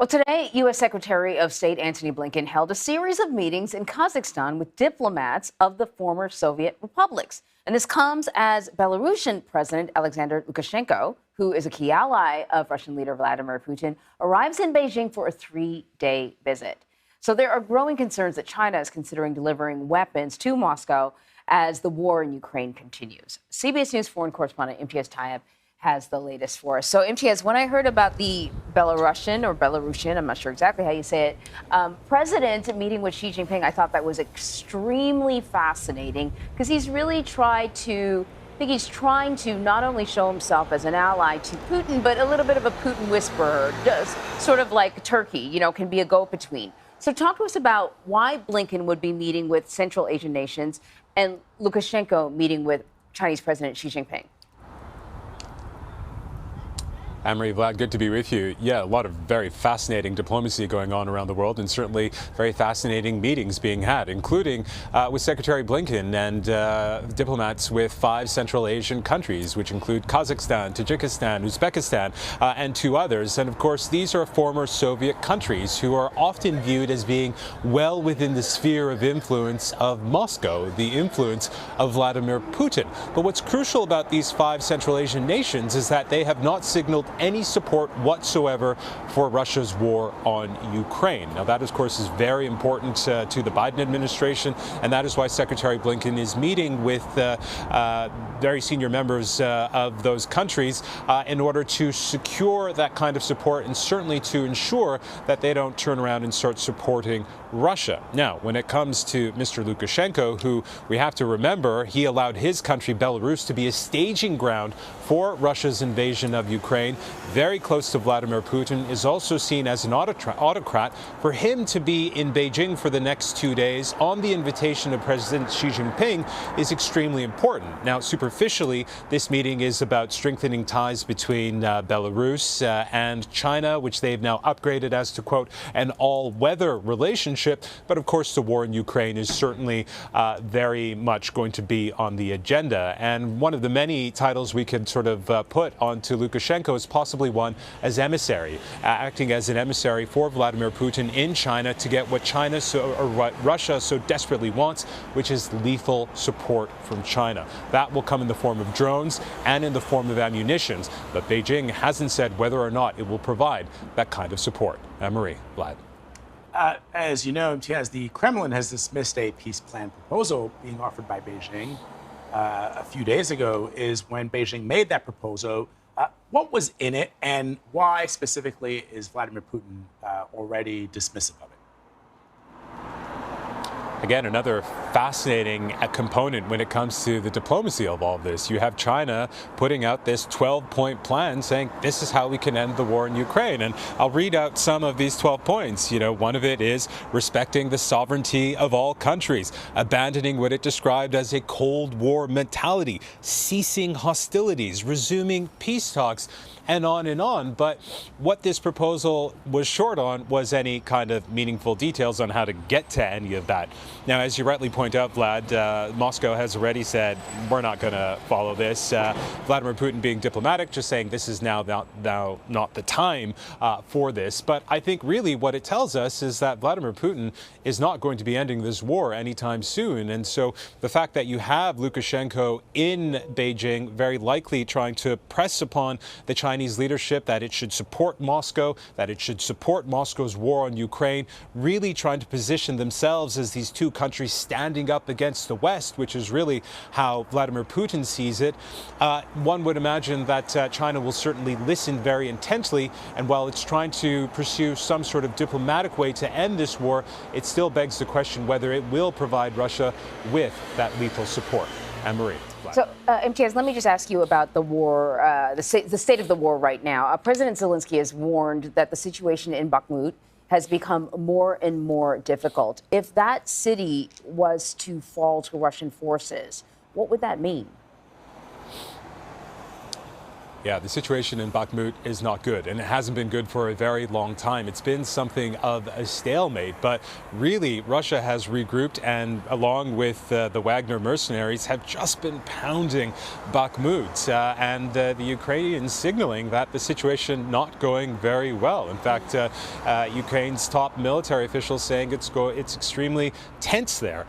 Well, today, U.S. Secretary of State Antony Blinken held a series of meetings in Kazakhstan with diplomats of the former Soviet republics. And this comes as Belarusian President Alexander Lukashenko, who is a key ally of Russian leader Vladimir Putin, arrives in Beijing for a 3-day visit. So there are growing concerns that China is considering delivering weapons to Moscow as the war in Ukraine continues. CBS News foreign correspondent Imtiaz Tyab has the latest for us. So, Imtiaz, when I heard about the Belarusian, I'm not sure exactly how you say it, president meeting with Xi Jinping, I thought that was extremely fascinating because he's really trying to not only show himself as an ally to Putin, but a little bit of a Putin whisperer, just sort of like Turkey, can be a go-between. So talk to us about why Blinken would be meeting with Central Asian nations and Lukashenko meeting with Chinese President Xi Jinping. Anne-Marie, Vlad, good to be with you. Yeah, a lot of very fascinating diplomacy going on around the world, and certainly very fascinating meetings being had, including with Secretary Blinken and diplomats with 5 Central Asian countries, which include Kazakhstan, Tajikistan, Uzbekistan, and 2 others. And of course, these are former Soviet countries who are often viewed as being well within the sphere of influence of Moscow, the influence of Vladimir Putin. But what's crucial about these 5 Central Asian nations is that they have not signaled any support whatsoever for Russia's war on Ukraine. Now, that, of course, is very important to the Biden administration, and that is why Secretary Blinken is meeting with very senior members of those countries in order to secure that kind of support and certainly to ensure that they don't turn around and start supporting Russia. Now, when it comes to Mr. Lukashenko, who we have to remember, he allowed his country, Belarus, to be a staging ground for Russia's invasion of Ukraine, very close to Vladimir Putin, is also seen as an autocrat. For him to be in Beijing for the next 2 days on the invitation of President Xi Jinping is extremely important. Now, superficially, this meeting is about strengthening ties between Belarus and China, which they've now upgraded as to, quote, an all-weather relationship. But of course, the war in Ukraine is certainly very much going to be on the agenda. And one of the many titles we could sort of put onto Lukashenko is possibly one as emissary, acting as an emissary for Vladimir Putin in China to get what what Russia so desperately wants, which is lethal support from China. That will come in the form of drones and in the form of ammunition, but Beijing hasn't said whether or not it will provide that kind of support. Anne-Marie, Vlad. As you know, Imtiaz, the Kremlin has dismissed a peace plan proposal being offered by Beijing. A few days ago is when Beijing made that proposal. What was in it, and why specifically is Vladimir Putin already dismissive of it? Again, another fascinating component when it comes to the diplomacy of all this. You have China putting out this 12-point plan saying this is how we can end the war in Ukraine. And I'll read out some of these 12 points. One of it is respecting the sovereignty of all countries, abandoning what it described as a Cold War mentality, ceasing hostilities, resuming peace talks, and on and on. But what this proposal was short on was any kind of meaningful details on how to get to any of that. Now, as you rightly point out, Vlad, Moscow has already said, we're not going to follow this. Vladimir Putin being diplomatic, just saying this is now not the time for this. But I think really what it tells us is that Vladimir Putin is not going to be ending this war anytime soon. And so the fact that you have Lukashenko in Beijing very likely trying to press upon the Chinese leadership that it should support Moscow, that it should support Moscow's war on Ukraine, really trying to position themselves as these two countries standing up against the West, which is really how Vladimir Putin sees it. One would imagine that China will certainly listen very intensely, and while it's trying to pursue some sort of diplomatic way to end this war, it still begs the question whether it will provide Russia with that lethal support. Anne-Marie. So, Imtiaz, let me just ask you about the war, the state of the war right now. President Zelensky has warned that the situation in Bakhmut has become more and more difficult. If that city was to fall to Russian forces, what would that mean? Yeah, the situation in Bakhmut is not good, and it hasn't been good for a very long time. It's been something of a stalemate, but really Russia has regrouped and, along with the Wagner mercenaries, have just been pounding Bakhmut, and the Ukrainians signaling that the situation not going very well. In fact, Ukraine's top military officials saying it's extremely tense there.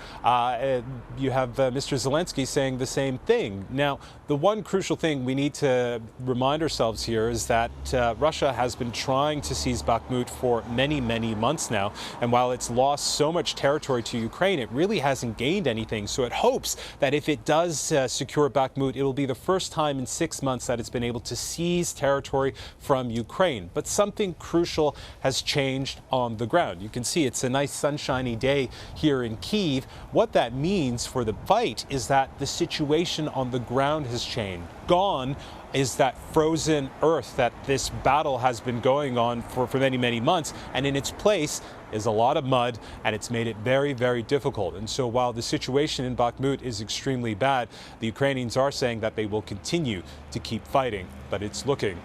You have Mr. Zelensky saying the same thing. Now, the one crucial thing we need to remind ourselves here is that Russia has been trying to seize Bakhmut for many, many months now. And while it's lost so much territory to Ukraine, it really hasn't gained anything. So it hopes that if it does secure Bakhmut, it will be the first time in 6 months that it's been able to seize territory from Ukraine. But something crucial has changed on the ground. You can see it's a nice sunshiny day here in Kyiv. What that means for the fight is that the situation on the ground has changed. Gone is that frozen earth that this battle has been going on for many, many months. And in its place is a lot of mud, and it's made it very, very difficult. And so while the situation in Bakhmut is extremely bad, the Ukrainians are saying that they will continue to keep fighting, but it's looking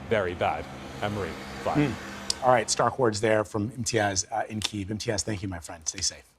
very bad. Anne-Marie, Vlad. All right, stark words there from Imtiaz in Kyiv. Imtiaz, thank you, my friend. Stay safe.